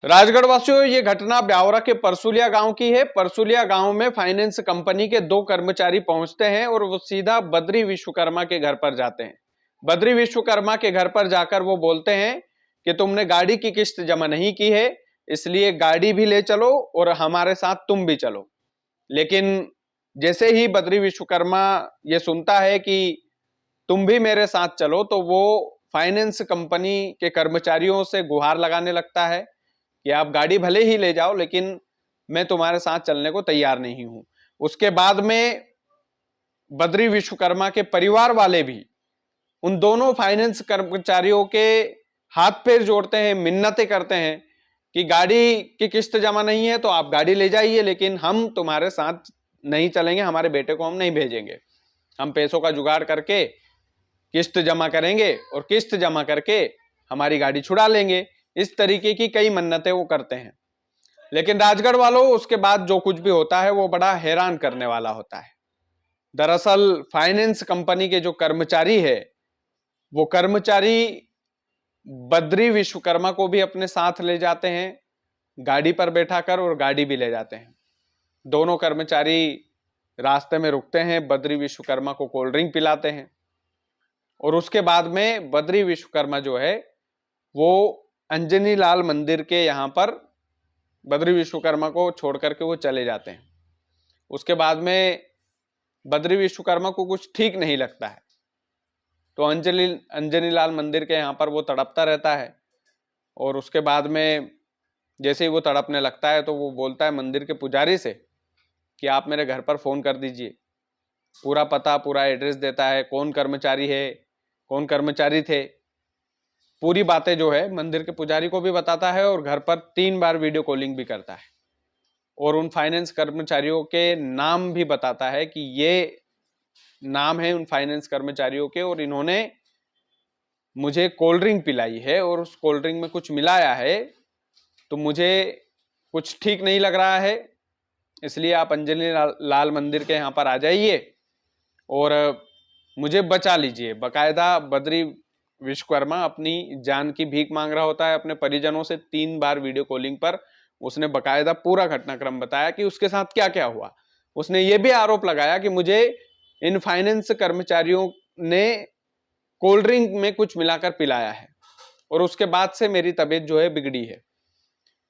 राजगढ़ वासियों, ये घटना ब्यावरा के परसुलिया गांव की है। परसुलिया गांव में फाइनेंस कंपनी के 2 कर्मचारी पहुंचते हैं और वो सीधा बद्री विश्वकर्मा के घर पर जाते हैं। बद्री विश्वकर्मा के घर पर जाकर वो बोलते हैं कि तुमने गाड़ी की किस्त जमा नहीं की है, इसलिए गाड़ी भी ले चलो और हमारे साथ तुम भी चलो। लेकिन जैसे ही बद्री विश्वकर्मा ये सुनता है कि तुम भी मेरे साथ चलो, तो वो फाइनेंस कंपनी के कर्मचारियों से गुहार लगाने लगता है कि आप गाड़ी भले ही ले जाओ, लेकिन मैं तुम्हारे साथ चलने को तैयार नहीं हूं। उसके बाद में बद्री विश्वकर्मा के परिवार वाले भी उन दोनों फाइनेंस कर्मचारियों के हाथ पैर जोड़ते हैं, मिन्नतें करते हैं कि गाड़ी की किस्त जमा नहीं है तो आप गाड़ी ले जाइए, लेकिन हम तुम्हारे साथ नहीं चलेंगे, हमारे बेटे को हम नहीं भेजेंगे। हम पैसों का जुगाड़ करके किस्त जमा करेंगे और किस्त जमा करके हमारी गाड़ी छुड़ा लेंगे। इस तरीके की कई मन्नतें वो करते हैं। लेकिन राजगढ़ वालों, उसके बाद जो कुछ भी होता है वो बड़ा हैरान करने वाला होता है। दरअसल फाइनेंस कंपनी के जो कर्मचारी है, वो कर्मचारी बद्री विश्वकर्मा को भी अपने साथ ले जाते हैं गाड़ी पर बैठाकर, और गाड़ी भी ले जाते हैं। दोनों कर्मचारी रास्ते में रुकते हैं, बद्री विश्वकर्मा को कोल्ड ड्रिंक पिलाते हैं और उसके बाद में बद्री विश्वकर्मा जो है वो अंजनी लाल मंदिर के यहां पर बद्री विश्वकर्मा को छोड़ करके वो चले जाते हैं। उसके बाद में बद्री विश्वकर्मा को कुछ ठीक नहीं लगता है, तो अंजनी लाल मंदिर के यहाँ पर वो तड़पता रहता है। और उसके बाद में जैसे ही वो तड़पने लगता है तो वो बोलता है मंदिर के पुजारी से कि आप मेरे घर पर फोन कर दीजिए। पूरा पता, पूरा एड्रेस देता है, कौन कर्मचारी है, कौन कर्मचारी थे, पूरी बातें जो है मंदिर के पुजारी को भी बताता है और घर पर 3 बार वीडियो कॉलिंग भी करता है और उन फाइनेंस कर्मचारियों के नाम भी बताता है कि ये नाम है उन फाइनेंस कर्मचारियों के और इन्होंने मुझे कोल्ड ड्रिंक पिलाई है और उस कोल्ड ड्रिंक में कुछ मिलाया है, तो मुझे कुछ ठीक नहीं लग रहा है, इसलिए आप अंजनी लाल मंदिर के यहाँ पर आ जाइए और मुझे बचा लीजिए। बकायदा बद्री विश्वकर्मा अपनी जान की भीख मांग रहा होता है अपने परिजनों से। 3 बार वीडियो कॉलिंग पर उसने बकायदा पूरा घटनाक्रम बताया कि उसके साथ क्या क्या हुआ। उसने ये भी आरोप लगाया कि मुझे इन फाइनेंस कर्मचारियों ने कोल्ड ड्रिंक में कुछ मिलाकर पिलाया है और उसके बाद से मेरी तबीयत जो है बिगड़ी है।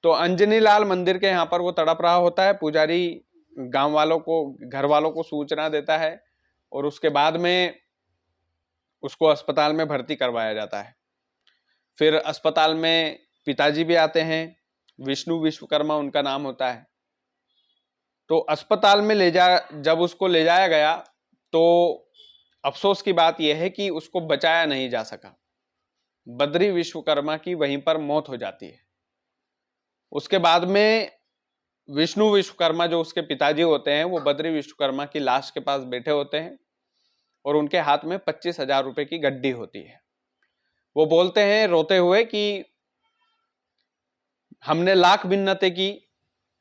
तो अंजनी लाल मंदिर के यहाँ पर वो तड़प रहा होता है। पुजारी गांव वालों को, घर वालों को सूचना देता है और उसके बाद में उसको अस्पताल में भर्ती करवाया जाता है। फिर अस्पताल में पिताजी भी आते हैं, विष्णु विश्वकर्मा उनका नाम होता है। तो अस्पताल में जब उसको ले जाया गया तो अफसोस की बात यह है कि उसको बचाया नहीं जा सका। बद्री विश्वकर्मा की वहीं पर मौत हो जाती है। उसके बाद में विष्णु विश्वकर्मा जो उसके पिताजी होते हैं, वो बद्री विश्वकर्मा की लाश के पास बैठे होते हैं और उनके हाथ में 25,000 रुपए की गड्डी होती है। वो बोलते हैं रोते हुए कि हमने लाख मिन्नतें की,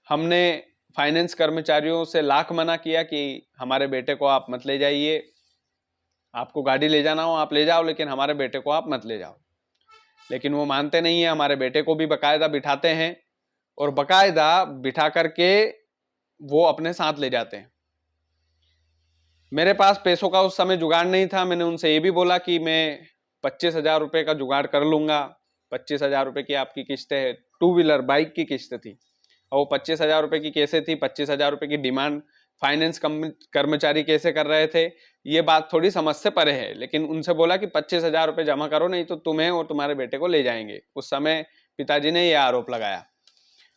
हमने फाइनेंस कर्मचारियों से लाख मना किया कि हमारे बेटे को आप मत ले जाइए, आपको गाड़ी ले जाना हो आप ले जाओ, लेकिन हमारे बेटे को आप मत ले जाओ। लेकिन वो मानते नहीं है। हमारे बेटे को भी बकायदा बिठाते हैं और बकायदा बिठा करके वो अपने साथ ले जाते हैं। मेरे पास पैसों का उस समय जुगाड़ नहीं था। मैंने उनसे ये भी बोला कि मैं 25,000 रुपए का जुगाड़ कर लूंगा। 25,000 रुपए की आपकी किस्त है, 2 व्हीलर बाइक की किस्त थी और वो 25,000 रुपए की कैसे थी, 25,000 रुपए की डिमांड फाइनेंस कर्मचारी कैसे कर रहे थे, ये बात थोड़ी समझ से परे है। लेकिन उनसे बोला कि 25,000 रुपए जमा करो, नहीं तो तुम्हें और तुम्हारे बेटे को ले जाएंगे। उस समय पिताजी ने यह आरोप लगाया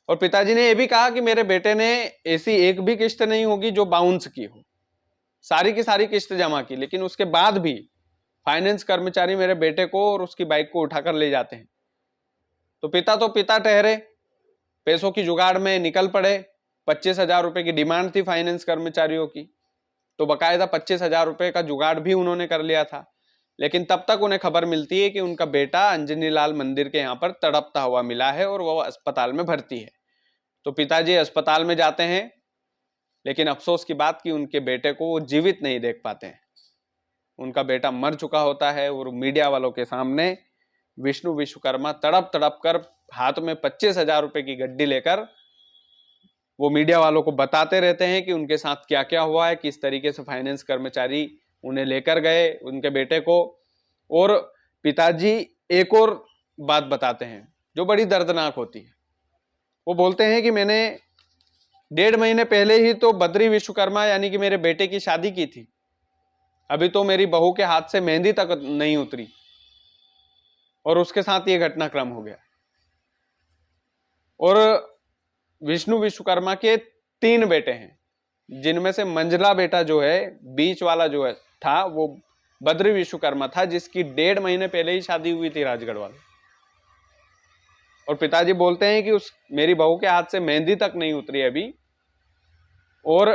और पिताजी ने यह भी कहा कि मेरे बेटे ने ऐसी एक भी किस्त नहीं होगी जो बाउंस की हो, सारी की सारी किस्त जमा की, लेकिन उसके बाद भी फाइनेंस कर्मचारी मेरे बेटे को और उसकी बाइक को उठाकर ले जाते हैं। तो पिता ठहरे, पैसों की जुगाड़ में निकल पड़े। 25,000 रुपए की डिमांड थी फाइनेंस कर्मचारियों की, तो बकायदा 25,000 रुपए का जुगाड़ भी उन्होंने कर लिया था। लेकिन तब तक उन्हें खबर मिलती है कि उनका बेटा अंजनी लाल मंदिर के यहाँ पर तड़पता हुआ मिला है और वो अस्पताल में भर्ती है। तो पिताजी अस्पताल में जाते हैं, लेकिन अफसोस की बात कि उनके बेटे को वो जीवित नहीं देख पाते हैं। उनका बेटा मर चुका होता है और मीडिया वालों के सामने विष्णु विश्वकर्मा तड़प तड़प कर हाथ में 25,000 रुपए की गड्डी लेकर वो मीडिया वालों को बताते रहते हैं कि उनके साथ क्या क्या हुआ है, किस तरीके से फाइनेंस कर्मचारी उन्हें लेकर गए, उनके बेटे को। और पिताजी एक और बात बताते हैं जो बड़ी दर्दनाक होती है। वो बोलते हैं कि मैंने 1.5 महीने पहले ही तो बद्री विश्वकर्मा यानी कि मेरे बेटे की शादी की थी, अभी तो मेरी बहू के हाथ से मेहंदी तक नहीं उतरी और उसके साथ ये घटनाक्रम हो गया। और विष्णु विश्वकर्मा के 3 बेटे हैं, जिनमें से मंझला बेटा जो है, बीच वाला जो है था, वो बद्री विश्वकर्मा था, जिसकी 1.5 महीने पहले ही शादी हुई थी राजगढ़ वाले। और पिताजी बोलते हैं कि उस मेरी बहू के हाथ से मेहंदी तक नहीं उतरी अभी, और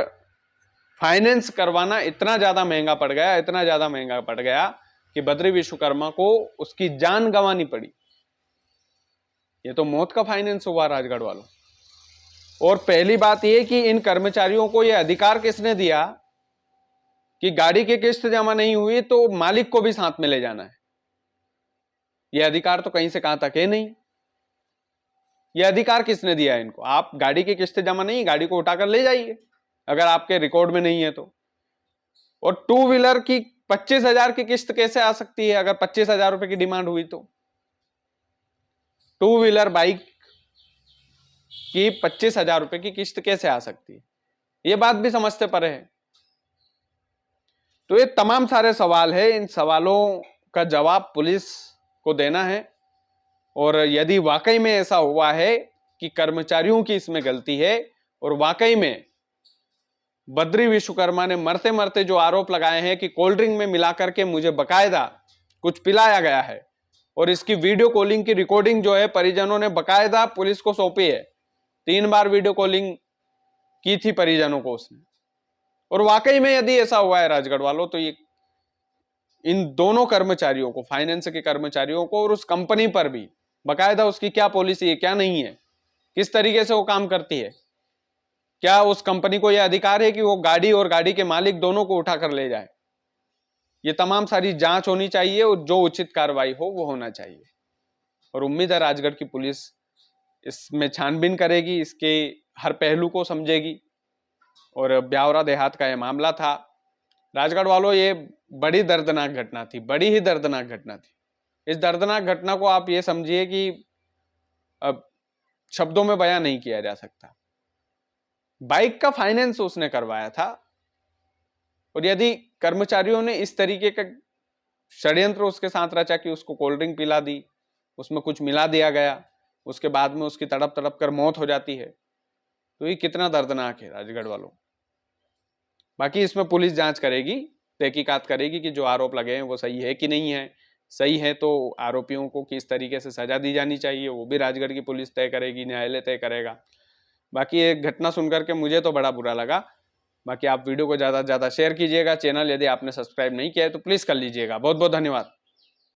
फाइनेंस करवाना इतना ज्यादा महंगा पड़ गया, इतना ज्यादा महंगा पड़ गया कि बद्री विश्वकर्मा को उसकी जान गंवानी पड़ी। ये तो मौत का फाइनेंस हुआ राजगढ़ वालों। और पहली बात यह कि इन कर्मचारियों को यह अधिकार किसने दिया कि गाड़ी की किस्त जमा नहीं हुई तो मालिक को भी साथ में ले जाना है? यह अधिकार तो कहीं से कहां तक है नहीं। यह अधिकार किसने दिया है इनको? आप गाड़ी की किस्त जमा नहीं, गाड़ी को उठाकर ले जाइए अगर आपके रिकॉर्ड में नहीं है तो। और 2 व्हीलर की 25,000 की किस्त कैसे आ सकती है अगर 25,000 रुपए की डिमांड हुई तो? 2 व्हीलर बाइक की 25,000 रुपए की किस्त कैसे आ सकती है? यह बात भी समझते परे है। तो ये तमाम सारे सवाल है, इन सवालों का जवाब पुलिस को देना है। और यदि वाकई में ऐसा हुआ है कि कर्मचारियों की इसमें गलती है और वाकई में बद्री विश्वकर्मा ने मरते मरते जो आरोप लगाए हैं कि कोल्ड ड्रिंक में मिलाकर के मुझे बकायदा कुछ पिलाया गया है, और इसकी वीडियो कॉलिंग की रिकॉर्डिंग जो है परिजनों ने बकायदा पुलिस को सौंपी है, 3 बार वीडियो कॉलिंग की थी परिजनों को उसने, और वाकई में यदि ऐसा हुआ है राजगढ़ वालों, तो ये इन दोनों कर्मचारियों को, फाइनेंस के कर्मचारियों को और उस कंपनी पर भी बकायदा उसकी क्या पॉलिसी है, क्या नहीं है, किस तरीके से वो काम करती है, क्या उस कंपनी को यह अधिकार है कि वो गाड़ी और गाड़ी के मालिक दोनों को उठाकर ले जाए? ये तमाम सारी जांच होनी चाहिए और जो उचित कार्रवाई हो वो होना चाहिए। और उम्मीद है राजगढ़ की पुलिस इसमें छानबीन करेगी, इसके हर पहलू को समझेगी। और ब्यावरा देहात का यह मामला था राजगढ़ वालों, ये बड़ी दर्दनाक घटना थी, बड़ी ही दर्दनाक घटना थी। इस दर्दनाक घटना को आप ये समझिए कि अब शब्दों में बयां नहीं किया जा सकता। बाइक का फाइनेंस उसने करवाया था, और यदि कर्मचारियों ने इस तरीके का षड्यंत्र उसके साथ रचा कि उसको कोल्ड ड्रिंक पिला दी, उसमें कुछ मिला दिया गया, उसके बाद में उसकी तड़प तड़प कर मौत हो जाती है, तो ये कितना दर्दनाक है राजगढ़ वालों। बाकी इसमें पुलिस जांच करेगी, तहकीकात करेगी कि जो आरोप लगे हैं वो सही है कि नहीं है। सही है तो आरोपियों को किस तरीके से सजा दी जानी चाहिए वो भी राजगढ़ की पुलिस तय करेगी, न्यायालय तय करेगा। बाकी ये घटना सुनकर के मुझे तो बड़ा बुरा लगा। बाकी आप वीडियो को ज़्यादा से ज़्यादा शेयर कीजिएगा। चैनल यदि आपने सब्सक्राइब नहीं किया है तो प्लीज़ कर लीजिएगा। बहुत बहुत धन्यवाद।